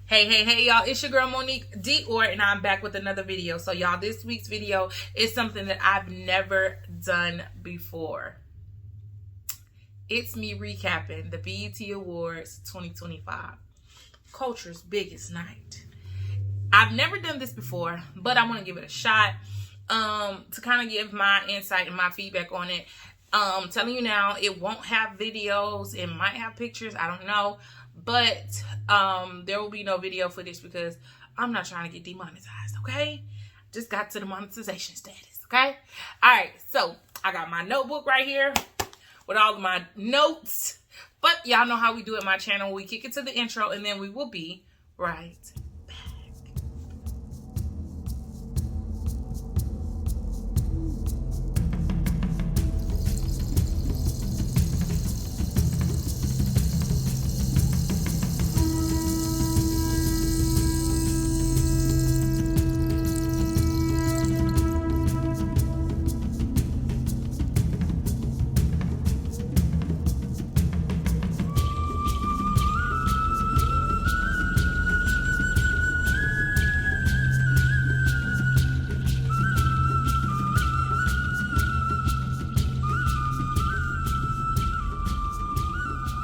Hey, y'all, it's your girl Monique Dior, and I'm back with another video. So, y'all, this week's video is something that I've never done before. It's me recapping the BET Awards 2025, Culture's biggest night. I've never done this before, but I want to give it a shot to kind of give my insight and my feedback on it. Telling you now, it won't have videos. It might have pictures. I don't know. But there will be no video for this because I'm not trying to get demonetized, okay? Just got to the monetization status, okay? All right, so I got my notebook right here with all of my notes. But y'all know how we do it my channel. We kick it to the intro, and then we will be right back.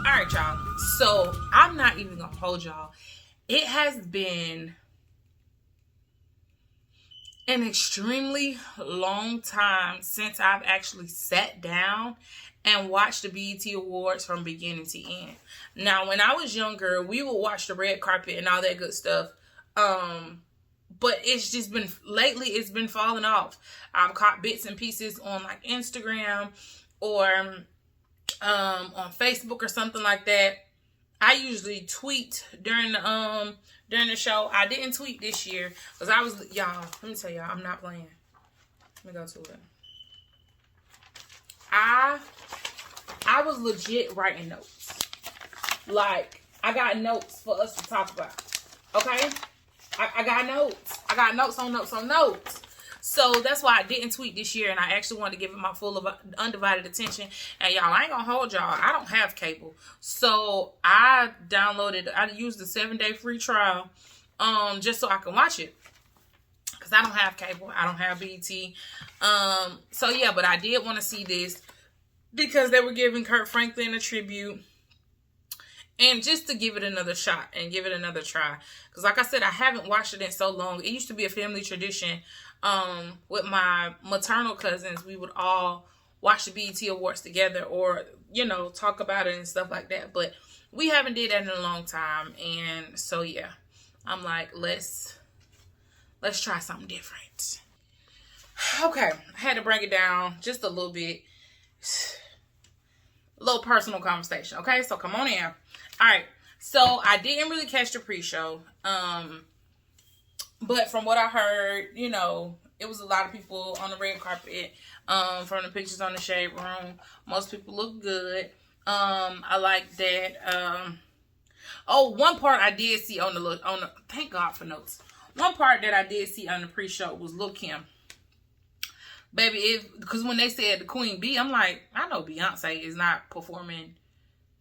All right, y'all. So I'm not even gonna hold y'all. It has been an extremely long time since I've actually sat down and watched the BET Awards from beginning to end. Now, when I was younger, we would watch the red carpet and all that good stuff. But it's just been, lately, it's been falling off. I've caught bits and pieces on like Instagram or on Facebook or something like that. I usually tweet during the show. I didn't tweet this year because I was, y'all, let me tell y'all, I'm not playing. Let me go to it. I was legit writing notes. Like, I got notes for us to talk about. Okay? I got notes. I got notes on notes on notes. So that's why I didn't tweet this year, and I actually wanted to give it my full of undivided attention. And y'all, I ain't gonna hold y'all. I don't have cable, so I used the 7-day free trial, just so I can watch it. Cause I don't have cable. I don't have BT. So yeah, but I did want to see this because they were giving Kurt Franklin a tribute. And just to give it another shot and give it another try. Because like I said, I haven't watched it in so long. It used to be a family tradition. With my maternal cousins, we would all watch the BET Awards together or, you know, talk about it and stuff like that. But we haven't did that in a long time. And so, yeah, I'm like, let's try something different. Okay, I had to bring it down just a little bit. A little personal conversation, okay? So come on in. All right, so I didn't really catch the pre-show, but from what I heard, you know, it was a lot of people on the red carpet. From the pictures on the Shade Room, most people look good. I like that. One part I did see on the thank God for notes. One part that I did see on the pre-show was Lil' Kim. Baby, because when they said the Queen Bee, I'm like, I know Beyonce is not performing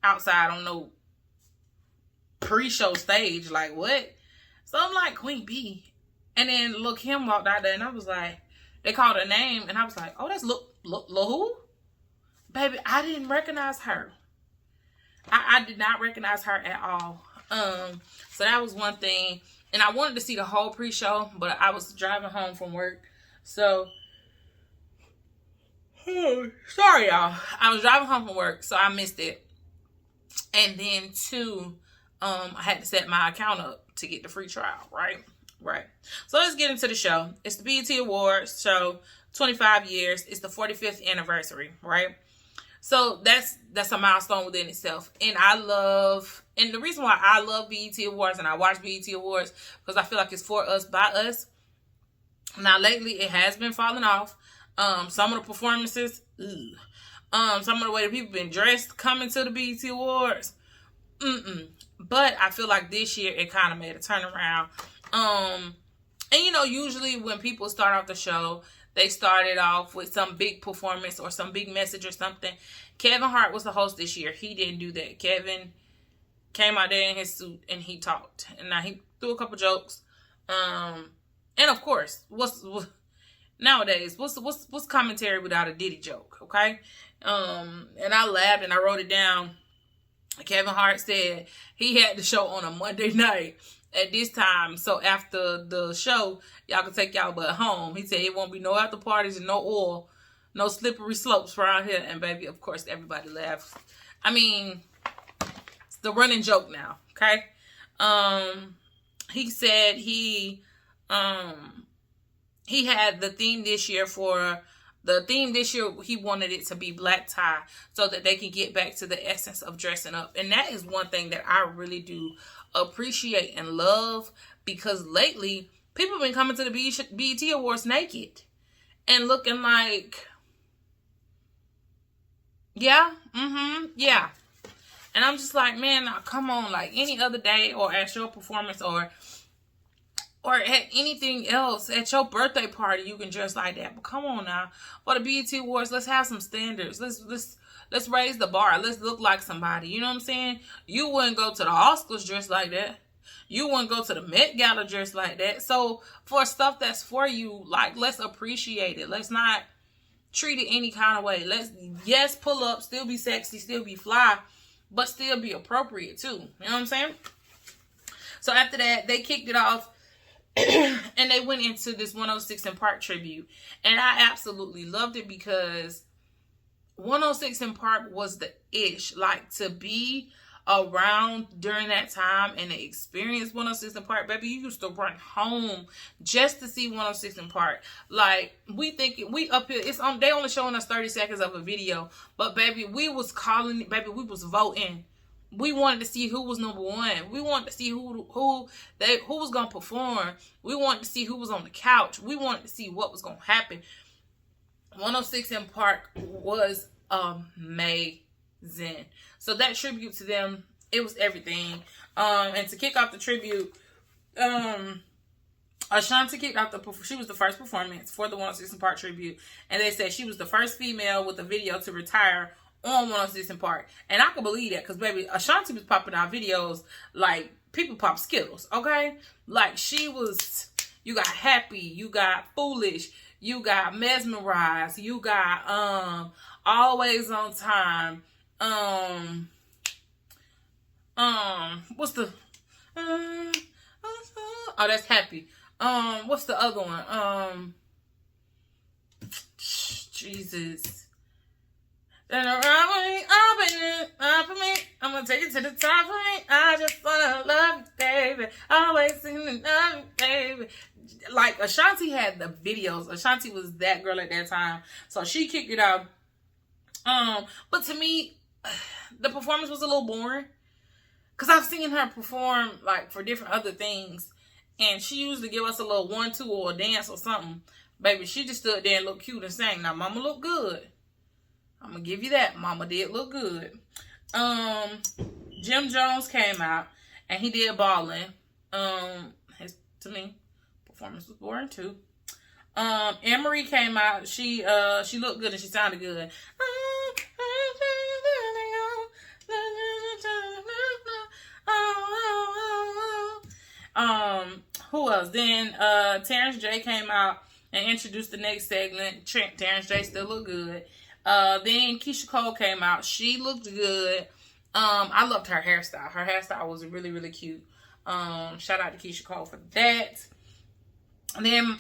outside on no pre-show stage. Like, what? So I'm like, Queen Bee. And then Lil' Kim walked out there, and I was like, they called her name, and I was like, oh, that's Lil who? Baby, I didn't recognize her. I did not recognize her at all. So that was one thing. And I wanted to see the whole pre-show, but I was driving home from work. So, sorry, y'all. I was driving home from work, so I missed it. And then, two, I had to set my account up to get the free trial, right? Right. So let's get into the show. It's the BET Awards show, 25 years. It's the 45th anniversary, right? So that's a milestone within itself. And and the reason why I love BET Awards and I watch BET Awards, because I feel like it's for us, by us. Now, lately, it has been falling off. Some of the performances, some of the way that people been dressed coming to the BET Awards, But I feel like this year it kind of made a turnaround. And you know, usually when people start off the show, they started off with some big performance or some big message or something. Kevin Hart was the host this year. He didn't do that. Kevin came out there in his suit and he talked. And now he threw a couple jokes. And of course, nowadays, what's commentary without a Diddy joke, okay? And I laughed and I wrote it down. Kevin Hart said he had the show on a Monday night at this time, so after the show, y'all can take y'all butt home. He said it won't be no after parties and no oil, no slippery slopes around here. And baby, of course, everybody laughed. I mean, it's the running joke now, okay? He said he had the theme this year he wanted it to be black tie so that they can get back to the essence of dressing up. And that is one thing that I really do appreciate and love, because lately people have been coming to the BET Awards naked and looking like, yeah. And I'm just like, man, now come on, like any other day or at your performance or at anything else, at your birthday party, you can dress like that. But come on now, for the BET Awards, let's have some standards. Let's raise the bar. Let's look like somebody. You know what I'm saying? You wouldn't go to the Oscars dressed like that. You wouldn't go to the Met Gala dressed like that. So for stuff that's for you, like, let's appreciate it. Let's not treat it any kind of way. Yes, pull up, still be sexy, still be fly, but still be appropriate too. You know what I'm saying? So after that, they kicked it off. And they went into this 106 in Park tribute. And I absolutely loved it, because 106 in Park was the ish. Like, to be around during that time and to experience 106 in Park, baby, you used to run home just to see 106 in Park. Like, we up here, they only showing us 30 seconds of a video. But baby, we was calling it, baby, we was voting. We wanted to see who was number one. We wanted to see who was gonna perform. We wanted to see who was on the couch. We wanted to see what was gonna happen. 106 in Park was amazing. So that tribute to them, it was everything. And to kick off the tribute, Ashanti kicked off she was the first performance for the 106 in Park tribute, and they said she was the first female with a video to retire on 106 in Park. And I can believe that, because baby, Ashanti was popping out videos like people pop Skittles, okay? Like, you got Happy, you got Foolish, you got Mesmerized, you got Always on Time, what's the oh, that's Happy. What's the other one? Jesus. And around me, up for me. I'm gonna take it to the top for me. I just wanna love you, baby. Always singing love you, baby. Like, Ashanti had the videos. Ashanti was that girl at that time. So she kicked it out. But to me, the performance was a little boring, because I've seen her perform like for different other things, and she used to give us a little 1-2 or a dance or something. Baby, she just stood there and looked cute and sang. Now, mama looked good. I'm gonna give you that. Mama did look good. Jim Jones came out and he did Ballin'. To me, performance was boring too. Emery came out. She looked good and she sounded good. Who else? Then Terrence J came out and introduced the next segment. Terrence J still looked good. Then Keisha Cole came out. She looked good. I loved her hairstyle. Her hairstyle was really, really cute. Shout out to Keisha Cole for that. And then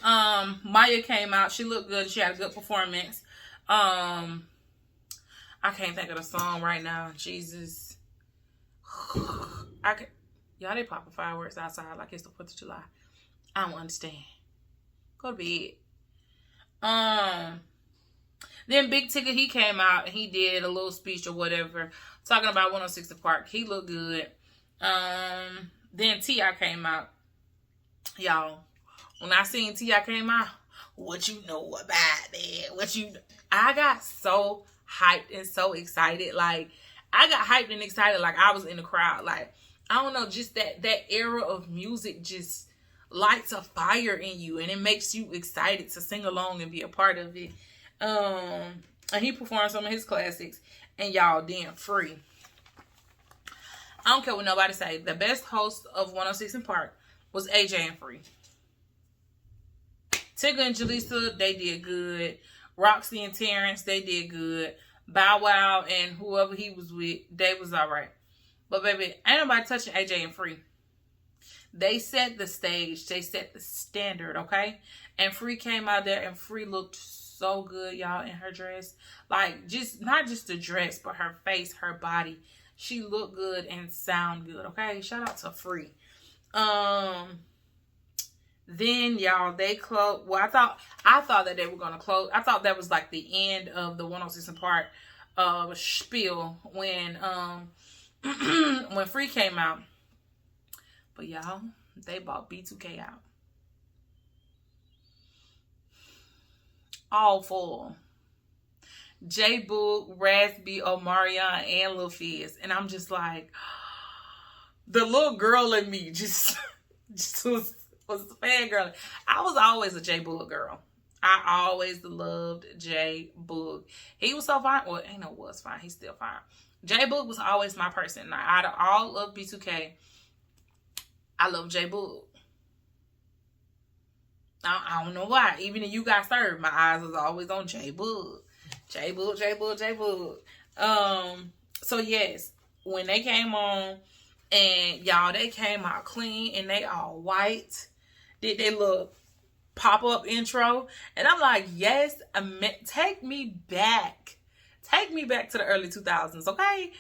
Maya came out. She looked good. She had a good performance. I can't think of the song right now. Jesus. Y'all, they popping fireworks outside like it's the 4th of July. I don't understand. Go to bed. Then Big Ticket, he came out and he did a little speech or whatever, talking about 106 in Park. He looked good. Then T.I. came out. Y'all, when I seen T.I. came out, what you know about that? I got so hyped and so excited. Like, I got hyped and excited like I was in the crowd. Like, I don't know, just that era of music just lights a fire in you, and it makes you excited to sing along and be a part of it. And he performed some of his classics, and y'all, damn free. I don't care what nobody say. The best host of 106 in Park was AJ and Free. Tigger and Jaleesa, they did good. Roxy and Terrence, they did good. Bow Wow and whoever he was with, they was alright. But baby, ain't nobody touching AJ and Free. They set the stage. They set the standard, okay? And Free came out there and Free looked so good, y'all, in her dress. Like, just not just the dress, but her face, her body. She looked good and sound good, okay? Shout out to Free. Then y'all, they closed. Well, I thought that they were gonna close. I thought that was like the end of the 106 in Park spiel when when Free came out. But y'all, they bought B2K out. All four. J Boog, Raspy, Omarion, and Lil Fizz. And I'm just like, the little girl in me just was fangirling. I was always a J Boog girl. I always loved J Boog. He was so fine. Well, ain't no was fine. He's still fine. J Boog was always my person. Now, out of all of B2K, I love J Boog. I don't know why. Even if you got served, my eyes was always on J Boog. J Boog, J Boog, J Boog. So yes, when they came on, and y'all, they came out clean, and they all white. Did they look pop-up intro? And I'm like, yes, take me back. Take me back to the early 2000s, okay?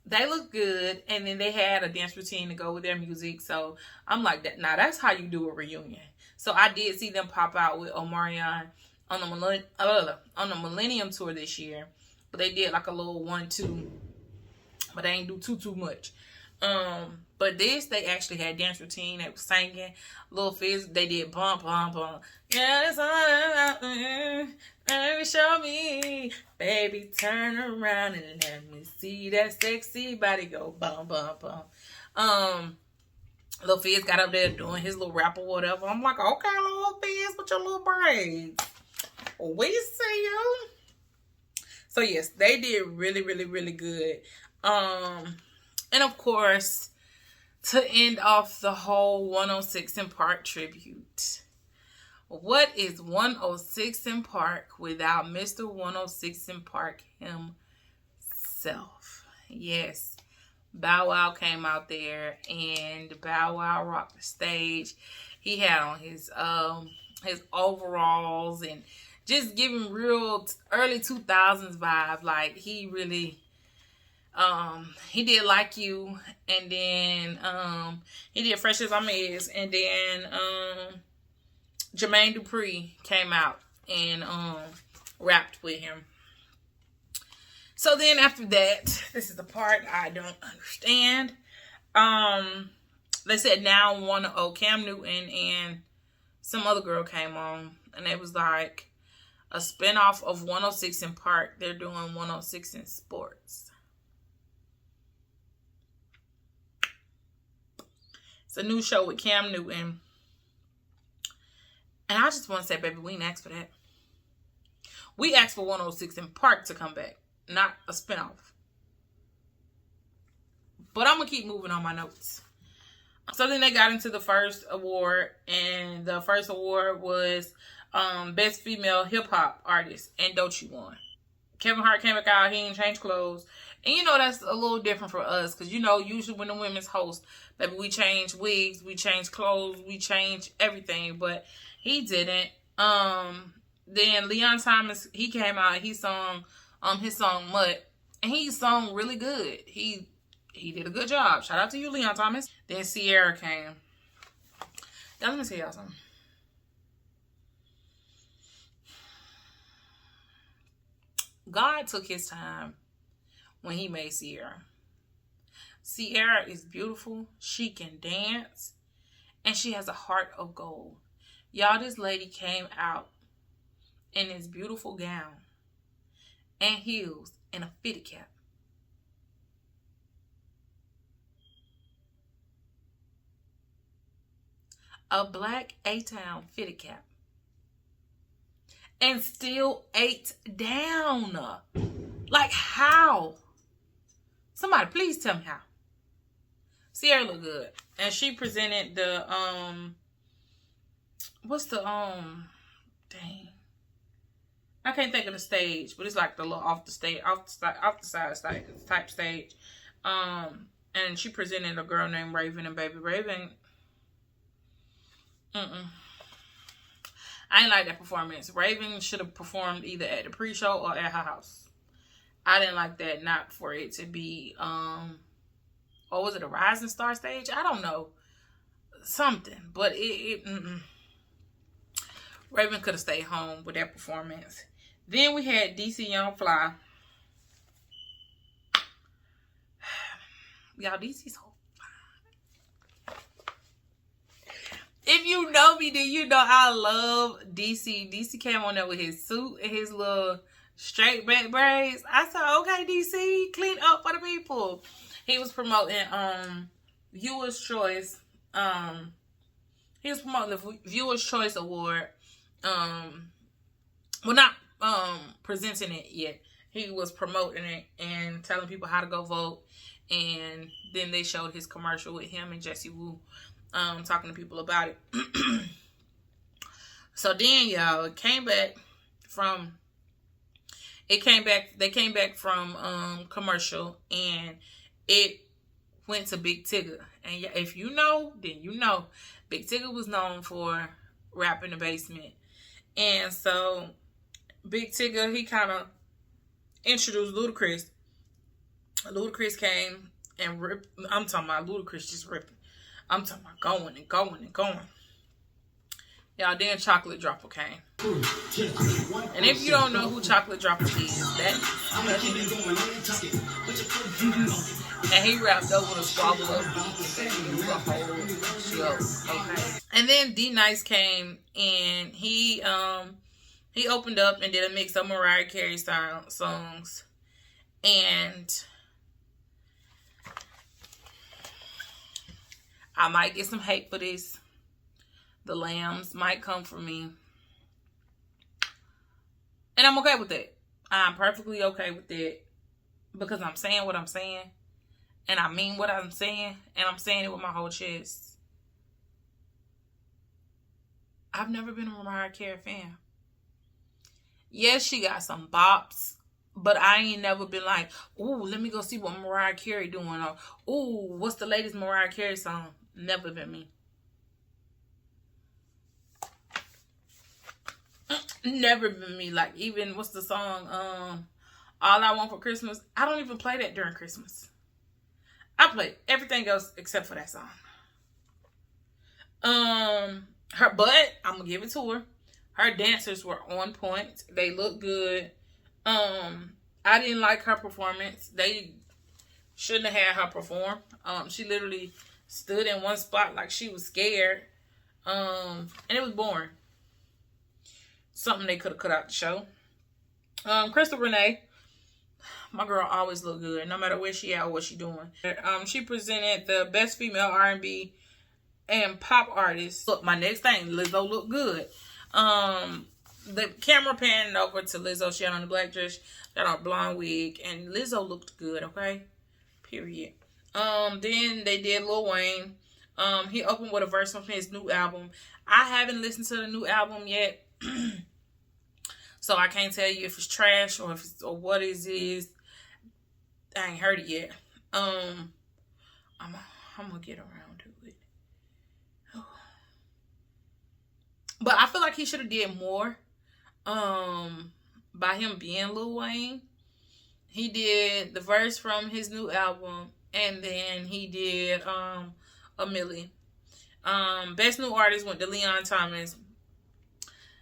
They look good, and then they had a dance routine to go with their music. So I'm like, that. Now that's how you do a reunion. So I did see them pop out with Omarion on the Millennium Tour this year, but they did like a little 1-2, but they ain't do too much. But this, they actually had dance routine. They was singing. Lil Fizz, they did bump. Yeah, it's all about me. Baby, show me. Baby, turn around and let me see that sexy body go bum. Lil Fizz got up there doing his little rap or whatever. I'm like, okay, Lil Fizz, with your little braids. We see you. So yes, they did really, really, really good. And of course, to end off the whole 106 in Park tribute, what is 106 in Park without Mr. 106 in Park himself? Yes, Bow Wow came out there, and Bow Wow rocked the stage. He had on his overalls and just giving real early 2000s vibe. Like, he really... he did Like You, and then he did Fresh as I'm Is, and then Jermaine Dupri came out and rapped with him. So then after that, this is the part I don't understand. They said Now 1-0, Cam Newton and some other girl came on, and it was like a spinoff of 106 in Park. They're doing 106 in Sports. It's a new show with Cam Newton. And I just want to say, baby, we didn't ask for that. We asked for 106 in Park to come back, not a spinoff. But I'm going to keep moving on my notes. So then they got into the first award. And the first award was Best Female Hip Hop Artist. And Doechii won. Kevin Hart came back out. He didn't change clothes. And you know, that's a little different for us. Because you know, usually when the women's host, baby, we change wigs, we change clothes, we change everything. But he didn't. Then Leon Thomas, he came out. He sung his song Mutt. And he sung really good. He did a good job. Shout out to you, Leon Thomas. Then Sierra came. Now let me tell y'all something. God took his time when he made Sierra. Sierra is beautiful. She can dance. And she has a heart of gold. Y'all, this lady came out in this beautiful gown and heels and a fitted cap. A black A-Town fitted cap. And still ate down. Like, how? Somebody please tell me how. Sierra look good. And she presented the what's the dang. I can't think of the stage, but it's like the little off the side stage type stage. And she presented a girl named Raven, and baby Raven. I ain't like that performance. Raven should have performed either at the pre-show or at her house. I didn't like that. Not for it to be or was it a Rising Star stage? I don't know. Something. But Raven could have stayed home with that performance. Then we had DC Young Fly. Y'all, DC's so fine. If you know me, then you know I love DC. DC came on there with his suit and his little straight back braids. I said, okay, DC, clean up for the people. He was promoting Viewer's Choice. He was promoting the Viewer's Choice Award. Well, not presenting it yet. He was promoting it and telling people how to go vote. And then they showed his commercial with him and Jessie Woo talking to people about it. So then, y'all, they came back from commercial, and it went to Big Tigger. And if you know, then you know. Big Tigger was known for Rap in the Basement. And so Big Tigger, he kind of introduced Ludacris. Ludacris came and ripped. I'm talking about Ludacris just ripping. I'm talking about going and going and going. Y'all, then Chocolate Dropper came. And if you don't know who Chocolate Dropper is, and he rapped over the Squabble Up beats and it was a whole show. Okay. And then D Nice came and he opened up and did a mix of Mariah Carey songs. And I might get some hate for this. The lambs might come for me. And I'm okay with that. I'm perfectly okay with that. Because I'm saying what I'm saying. And I mean what I'm saying. And I'm saying it with my whole chest. I've never been a Mariah Carey fan. Yes, she got some bops. But I ain't never been like, ooh, let me go see what Mariah Carey doing. Or, ooh, what's the latest Mariah Carey song? Never been me. Never been me. Like, even, what's the song? All I Want for Christmas. I don't even play that during Christmas. I play everything else except for that song. But I'm gonna give it to her. Her dancers were on point. They looked good. I didn't like her performance. They shouldn't have had her perform. She literally stood in one spot like she was scared. And it was boring. Something they could have cut out the show. Crystal Renee, my girl always look good, no matter where she at or what she doing. She presented the best female R&B and pop artist. Look, my next thing, Lizzo looked good. The camera panning over to Lizzo. She had on the black dress, got on a blonde wig, and Lizzo looked good, okay? Period. Then they did Lil Wayne. He opened with a verse from his new album. I haven't listened to the new album yet. So I can't tell you if it's trash or if it's, or what it is. I ain't heard it yet. I'm gonna get around to it. But I feel like he should have did more. By him being Lil Wayne. He did the verse from his new album, and then he did a Millie. Best new artist went to Leon Thomas.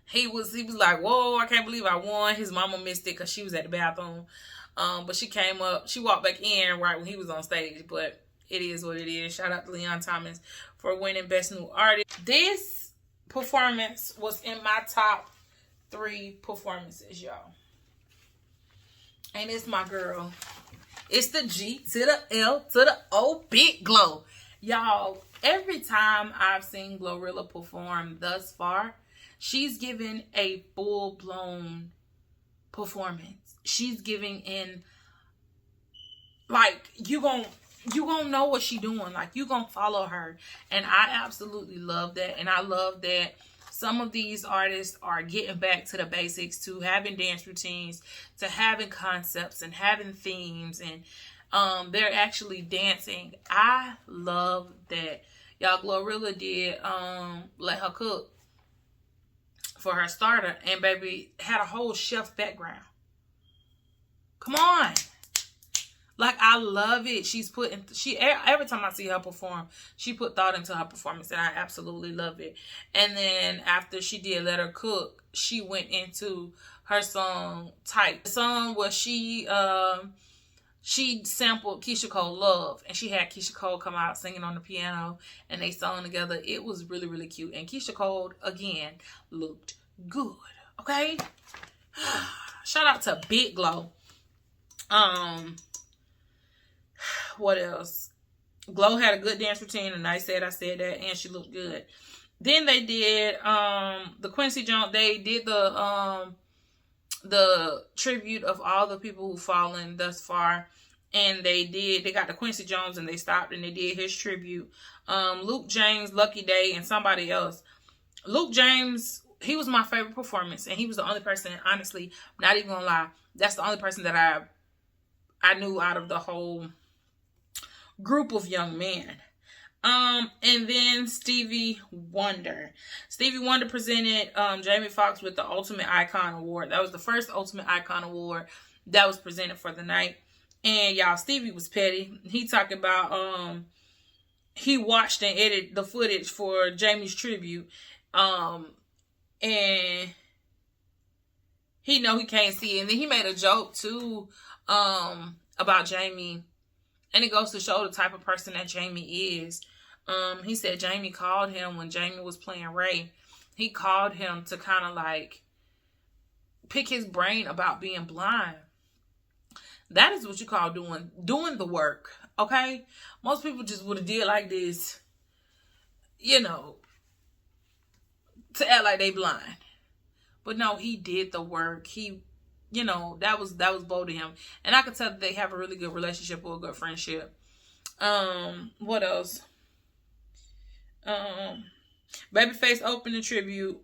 He was like, whoa, I can't believe I won. His mama missed it because she was at the bathroom. But she came up, she walked back in right when he was on stage. But it is what it is. Shout out to Leon Thomas for winning Best New Artist. This performance was in my top 3 performances, y'all. And it's my girl. It's the G to the L to the O, Big Glow. Y'all, every time I've seen Glorilla perform thus far, she's given a full-blown performance. She's giving in like, you gonna know what she doing. Like, you gonna follow her. And I absolutely love that. And I love that some of these artists are getting back to the basics, to having dance routines, to having concepts and having themes, and they're actually dancing. I love that. Y'all, Glorilla did Let Her Cook for her starter, and baby had a whole chef background. Come on. Like, I love it. Every time I see her perform, she put thought into her performance, and I absolutely love it. And then after she did Let Her Cook, she went into her song Type. The song where she sampled Keisha Cole Love, and she had Keisha Cole come out singing on the piano, and they sung together. It was really, really cute. And Keisha Cole, again, looked good. Okay? Shout out to Big Glow. What else? Glow had a good dance routine, and I said that, and she looked good. Then they did the Quincy Jones. They did the tribute of all the people who've fallen thus far, and they got the Quincy Jones, and they stopped and they did his tribute. Luke James, Lucky Day, and somebody else. Luke James, he was my favorite performance, and he was the only person, honestly, not even gonna lie, that's the only person that I knew out of the whole group of young men. And then Stevie Wonder. Stevie Wonder presented Jamie Foxx with the Ultimate Icon Award. That was the first Ultimate Icon Award that was presented for the night. And y'all, Stevie was petty. He talked about he watched and edited the footage for Jamie's tribute. And he know he can't see it. And then he made a joke too about Jamie. And it goes to show the type of person that Jamie is. He said Jamie called him when Jamie was playing Ray. He called him to kind of like pick his brain about being blind. That is what you call doing the work. Okay? Most people just would have did like this, you know, to act like they blind. But no, he did the work. He, you know, that was bold of him. And I could tell that they have a really good relationship or a good friendship. What else? Babyface opened the tribute.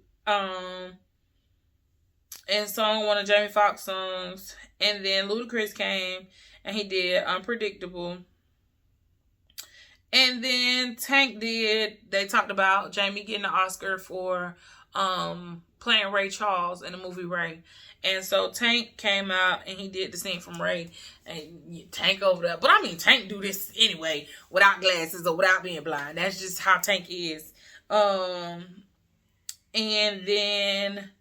And sung one of Jamie Foxx songs. And then Ludacris came and he did Unpredictable. And then Tank they talked about Jamie getting an Oscar for playing Ray Charles in the movie Ray. And so Tank came out and he did the scene from Ray. And Tank over there. But I mean, Tank do this anyway without glasses or without being blind. That's just how Tank is. And then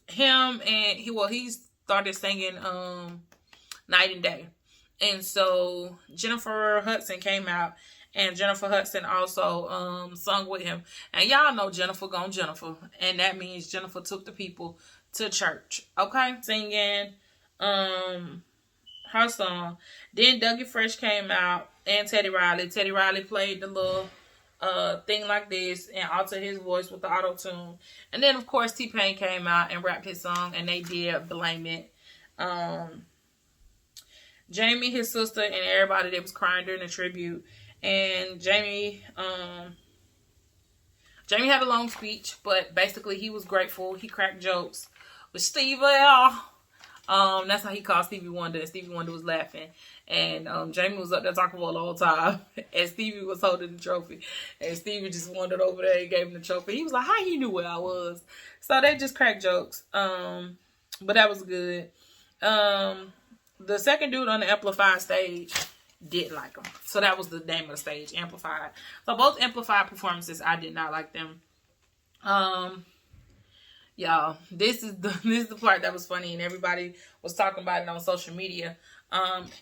him and he started singing Night and Day. And so Jennifer Hudson came out, and Jennifer Hudson also sung with him. And y'all know Jennifer gone Jennifer, and that means Jennifer took the people to church. Okay, singing her song. Then Dougie Fresh came out, and Teddy Riley. Teddy Riley played the little thing like this and altered his voice with the auto-tune. And then of course T-Pain came out and rapped his song, and they did Blame It. Jamie, his sister, and everybody that was crying during the tribute. And Jamie had a long speech, but basically he was grateful. He cracked jokes with Stevie. That's how he called Stevie Wonder, and Stevie Wonder was laughing. And Jamie was up there talking for a long time, and Stevie was holding the trophy. And Stevie just wandered over there and gave him the trophy. He was like, how he knew where I was? So they just cracked jokes. But that was good. The second dude on the Amplified stage didn't like him. So that was the name of the stage, Amplified. So both Amplified performances, I did not like them. Y'all, this is the part that was funny, and everybody was talking about it on social media.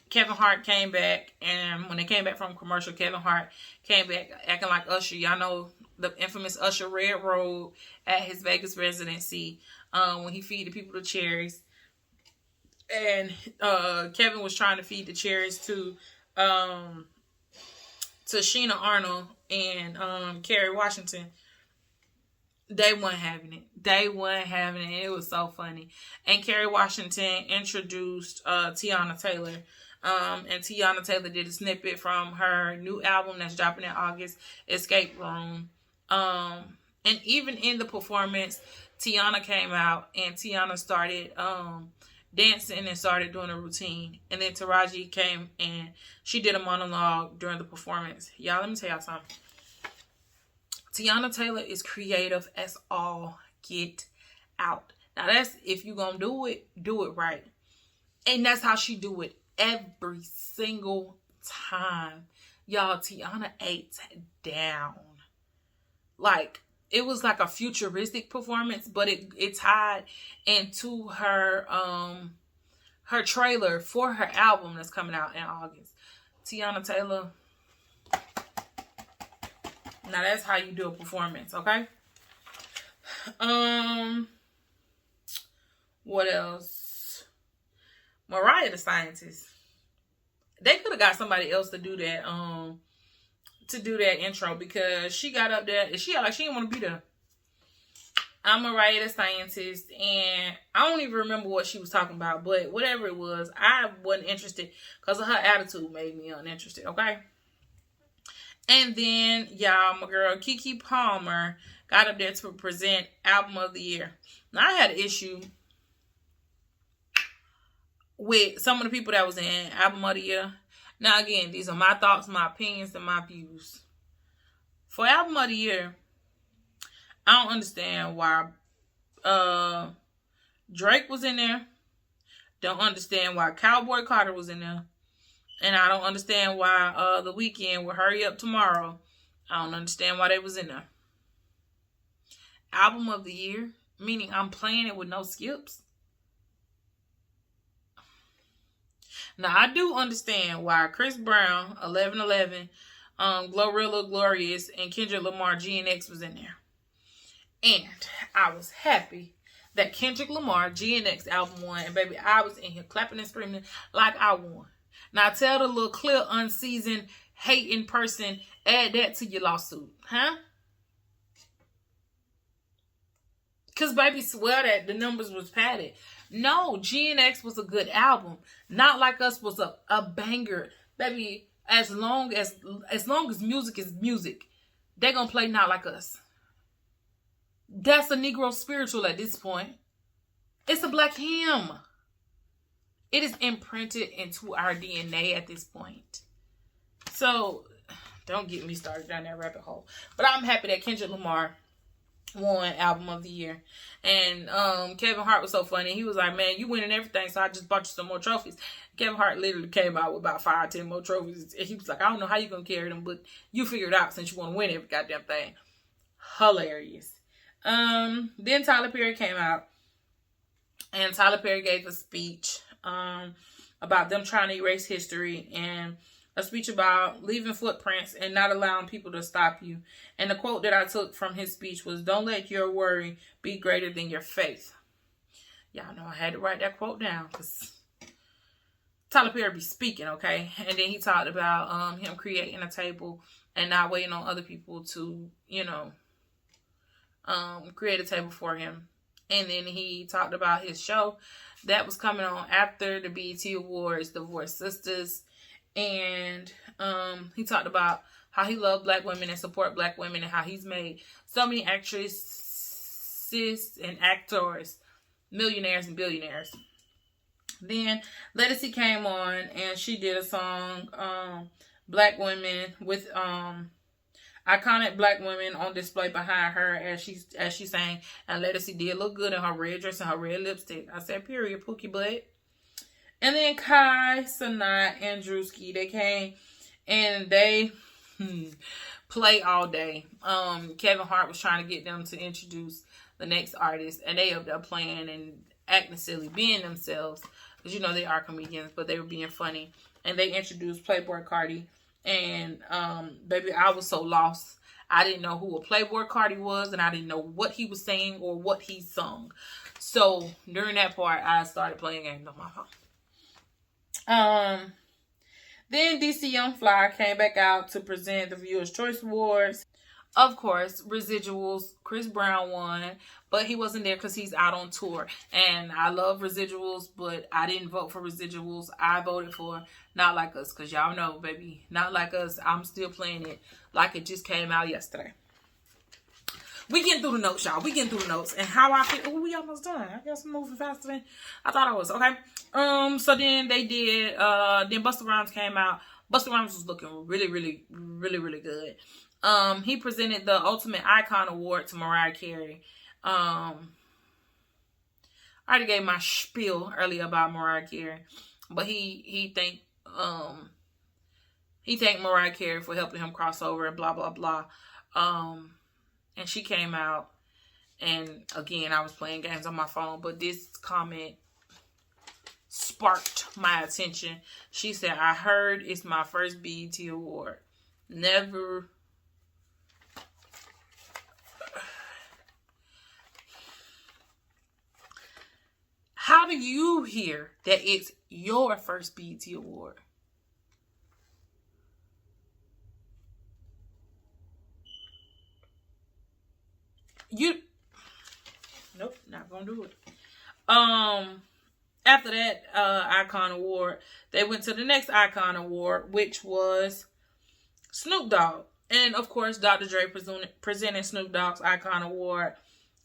Kevin Hart came back, and when they came back from commercial, Kevin Hart came back acting like Usher. Y'all know the infamous Usher red robe at his Vegas residency when he feed the people the cherries. And Kevin was trying to feed the cherries to Sheena Arnold and Kerry Washington. They weren't having it. They weren't having it. It was so funny. And Kerry Washington introduced Tiana Taylor. And Tiana Taylor did a snippet from her new album that's dropping in August, Escape Room. And even in the performance, Tiana came out and Tiana started dancing and started doing a routine. And then Taraji came and she did a monologue during the performance. Y'all, let me tell y'all something. Tiana Taylor is creative as all get out. Now that's, if you're gonna do it right. And that's how she do it every single time. Y'all, Tiana ate down. Like, it was like a futuristic performance, but it tied into her her trailer for her album that's coming out in August. Tiana Taylor. Now that's how you do a performance, okay? What else? Mariah the Scientist. They could have got somebody else to do that intro, because she got up there and she got like she didn't want to be there. I'm Mariah the Scientist, and I don't even remember what she was talking about, but whatever it was, I wasn't interested because of her attitude made me uninterested, okay? And then, y'all, my girl Keke Palmer got up there to present Album of the Year. Now, I had an issue with some of the people that was in Album of the Year. Now, again, these are my thoughts, my opinions, and my views. For Album of the Year, I don't understand why Drake was in there. Don't understand why Cowboy Carter was in there. And I don't understand why The Weeknd will Hurry Up Tomorrow. I don't understand why they was in there. Album of the Year, meaning I'm playing it with no skips. Now, I do understand why Chris Brown, 1111, Glorilla Glorious, and Kendrick Lamar, GNX was in there. And I was happy that Kendrick Lamar, GNX album won. And baby, I was in here clapping and screaming like I won. Now, tell the little clear, unseasoned, hating person, add that to your lawsuit. Huh? Because baby swear that the numbers was padded. No, GNX was a good album. Not Like Us was a banger. Baby, as long as music is music, they're going to play Not Like Us. That's a Negro spiritual at this point. It's a black hymn. It is imprinted into our DNA at this point. So, don't get me started down that rabbit hole. But I'm happy that Kendrick Lamar won Album of the Year. And Kevin Hart was so funny. He was like, man, you winning everything, so I just bought you some more trophies. Kevin Hart literally came out with about 5 or 10 more trophies. And he was like, I don't know how you're going to carry them, but you figure it out since you want to win every goddamn thing. Hilarious. Then Tyler Perry came out. And Tyler Perry gave a speech about them trying to erase history, and a speech about leaving footprints and not allowing people to stop you. And the quote that I took from his speech was, don't let your worry be greater than your faith. Y'all know I had to write that quote down because Tyler Perry be speaking, okay? And then he talked about him creating a table and not waiting on other people to, create a table for him. And then he talked about his show that was coming on after the BET Awards, The Voice Sisters. And he talked about how he loved black women and support black women, and how he's made so many actresses and actors millionaires and billionaires. Then Ledisi came on and she did a song, Black Women, with iconic black women on display behind her as she sang. And Ledisi did look good in her red dress and her red lipstick. I said, period, Pookie butt. And then Kai, Sanat, and Drewski, they came and they play all day. Kevin Hart was trying to get them to introduce the next artist, and they up there playing and acting silly, being themselves, because they are comedians, but they were being funny. And they introduced Playboy Cardi, and baby, I was so lost. I didn't know who a Playboy Cardi was, and I didn't know what he was saying or what he sung. So during that part, I started playing games on my phone. Then DC Young Fly came back out to present the Viewers' Choice Awards. Of course, Residuals, Chris Brown won, but he wasn't there because he's out on tour. And I love Residuals, but I didn't vote for Residuals. I voted for Not Like Us, because y'all know, baby, Not Like Us, I'm still playing it like it just came out yesterday. We getting through the notes, y'all. We getting through the notes. And how I feel. Oh, we almost done. I guess I'm moving faster than I thought I was. Okay. So then they did, then Busta Rhymes came out. Busta Rhymes was looking really good. He presented the Ultimate Icon Award to Mariah Carey. I already gave my spiel earlier about Mariah Carey, but he thanked Mariah Carey for helping him cross over and blah blah blah. And she came out, and again, I was playing games on my phone, but this comment sparked my attention. She said, "I heard it's my first BET award. Never." How do you hear that it's your first BET award? Nope, not gonna do it. After that Icon Award, they went to the next Icon Award, which was Snoop Dogg. And of course, Dr. Dre presented Snoop Dogg's Icon Award.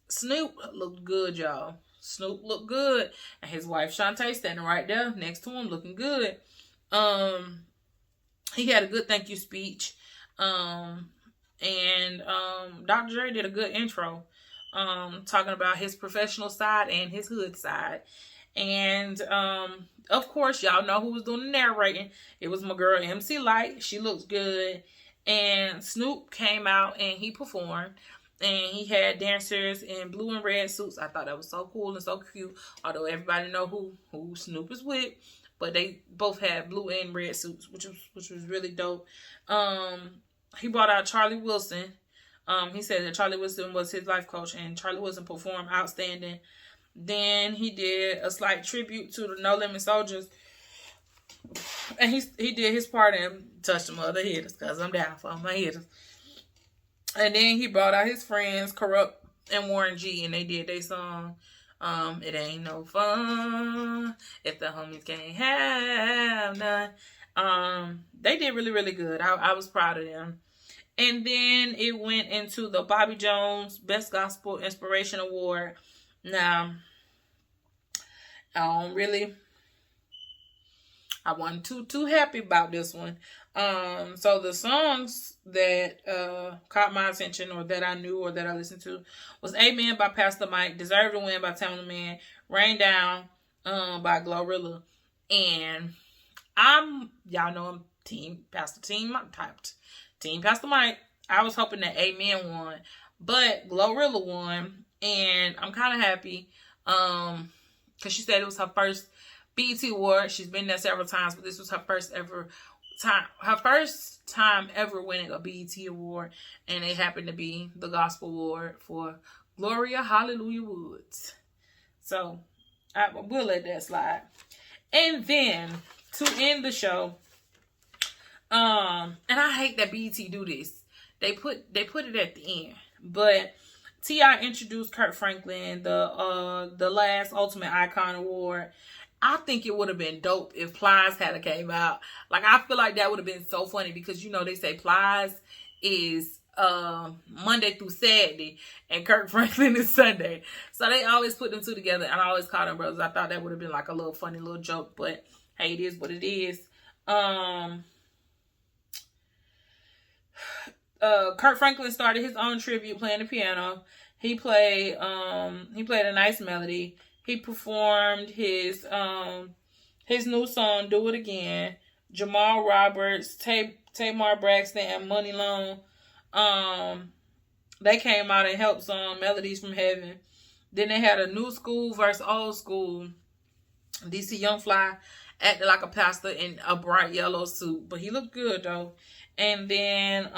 Snoop looked good, y'all. Snoop looked good. And his wife Shantae standing right there next to him looking good. He had a good thank you speech. And Dr. Dre did a good intro. Talking about his professional side and his hood side. And of course, y'all know who was doing the narrating. It was my girl MC Lyte. She looks good. And Snoop came out and he performed. And he had dancers in blue and red suits. I thought that was so cool and so cute. Although everybody know who Snoop is with. But they both had blue and red suits, which was really dope. He brought out Charlie Wilson. He said that Charlie Wilson was his life coach, and Charlie Wilson performed outstanding. Then he did a slight tribute to the No Limit Soldiers. And he did his part and touched some other hitters, because I'm down for my hitters. And then he brought out his friends, Corrupt and Warren G, and they did their song, It Ain't No Fun If the Homies Can't Have None. They did really good. I was proud of them. And then it went into the Bobby Jones Best Gospel Inspiration Award. Now, I wasn't too happy about this one. So the songs that caught my attention, or that I knew, or that I listened to, was Amen by Pastor Mike, Deserve to Win by Tamla Man, Rain Down by Glorilla. And y'all know I'm Team Pastor Mike. I was hoping that Amen won, but Glorilla won, and I'm kind of happy because she said it was her first BET award. She's been there several times, but this was her first time ever winning a BET award, and it happened to be the Gospel Award for Gloria Hallelujah Woods. So we'll let that slide. And then to end the show, and I hate that BET do this. They put it at the end, but T.I. introduced Kirk Franklin, the last Ultimate Icon Award. I think it would have been dope if Plies had came out. Like, I feel like that would have been so funny, because you know they say Plies is Monday through Saturday and Kirk Franklin is Sunday, so they always put them two together, and I always call them brothers. I thought that would have been like a little funny little joke, but hey, it is what it is. Kirk Franklin started his own tribute playing the piano. He played a nice melody. He performed his new song, Do It Again. Jamal Roberts, Tamar Braxton, and Money Long, they came out and helped song Melodies from Heaven. Then they had a new school versus old school. DC Young Fly acted like a pastor in a bright yellow suit, but he looked good though. And then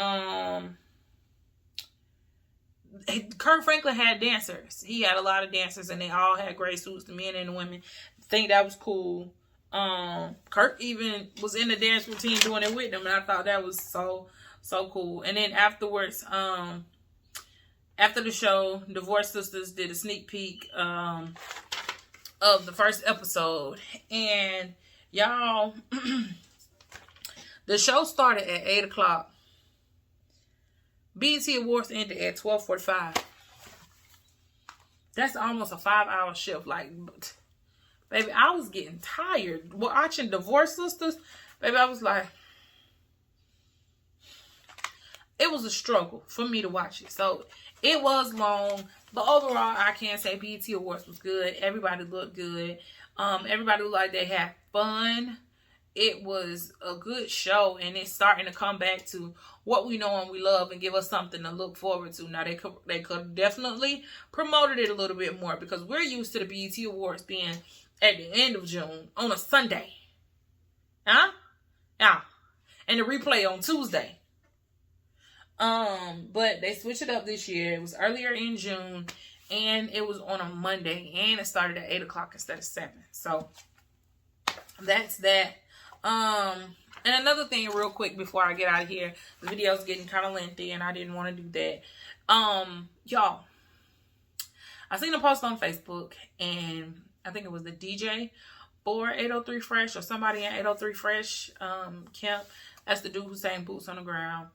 Kirk Franklin had dancers. He had a lot of dancers, and they all had gray suits, the men and the women. I think that was cool. Kirk even was in the dance routine doing it with them, and I thought that was so So cool. And then afterwards, after the show, Divorce Sisters did a sneak peek of the first episode. And y'all, the show started at 8 o'clock. BET Awards ended at 12:45. That's almost a 5-hour shift. Like, baby, I was getting tired. Watching Divorce Sisters, baby, I was like, it was a struggle for me to watch it. So, it was long. But overall, I can say BET Awards was good. Everybody looked good. Everybody looked like they had fun. It was a good show, and it's starting to come back to what we know and we love and give us something to look forward to. Now, they could definitely promoted it a little bit more because we're used to the BET Awards being at the end of June on a Sunday. Huh? Yeah. And the replay on Tuesday. But they switched it up this year. It was earlier in June, and it was on a Monday, and it started at 8 o'clock instead of 7. So, that's that. And another thing real quick before I get out of here, the video's getting kind of lengthy and I didn't want to do that. Y'all, I seen a post on Facebook and I think it was the DJ for 803 Fresh or somebody in 803 Fresh, camp. That's the dude who sang Boots on the Ground.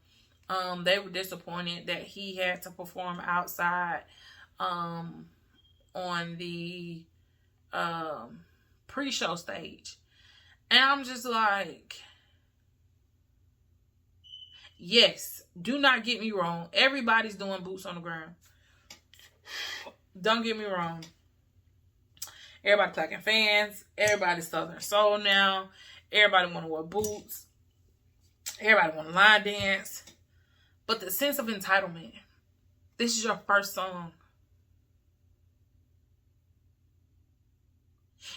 They were disappointed that he had to perform outside, on the, pre-show stage. And I'm just like, yes, do not get me wrong. Everybody's doing Boots on the Ground. Don't get me wrong. Everybody clacking fans. Everybody's Southern Soul now. Everybody want to wear boots. Everybody want to line dance. But the sense of entitlement. This is your first song.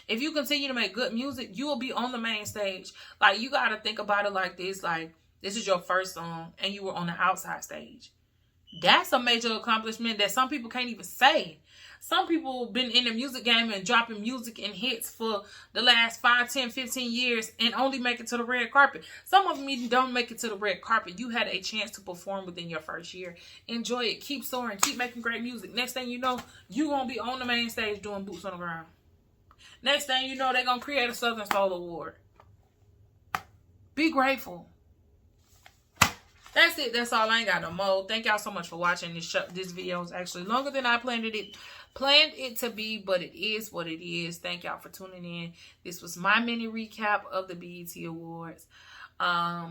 If you continue to make good music, you will be on the main stage. Like, you got to think about it like this. Like, this is your first song and you were on the outside stage. That's a major accomplishment that some people can't even say. Some people been in the music game and dropping music and hits for the last 5, 10, 15 years and only make it to the red carpet. Some of them even don't make it to the red carpet. You had a chance to perform within your first year. Enjoy it. Keep soaring. Keep making great music. Next thing you know, you're going to be on the main stage doing Boots on the Ground. Next thing you know, they're going to create a Southern Soul Award. Be grateful. That's it. That's all. I ain't got no more. Thank y'all so much for watching this this video. Is actually longer than I planned it to be, but it is what it is. Thank y'all for tuning in. This was my mini recap of the BET Awards. I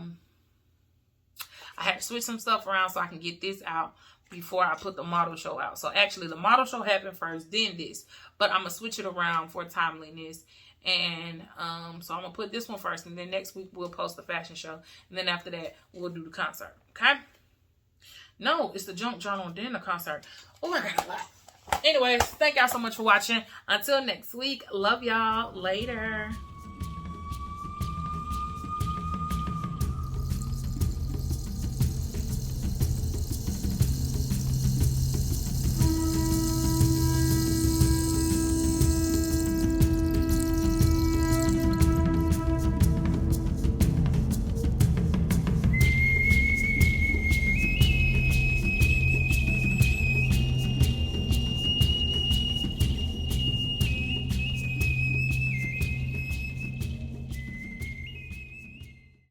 had to switch some stuff around so I can get this out before I put the model show out. So actually the model show happened first, then this. But I'm going to switch it around for timeliness. And so I'm going to put this one first. And then next week we'll post the fashion show. And then after that we'll do the concert. Okay? No, it's the junk journal and then the concert. Oh, I got a lot. Anyways, thank y'all so much for watching. Until next week. Love y'all. Later.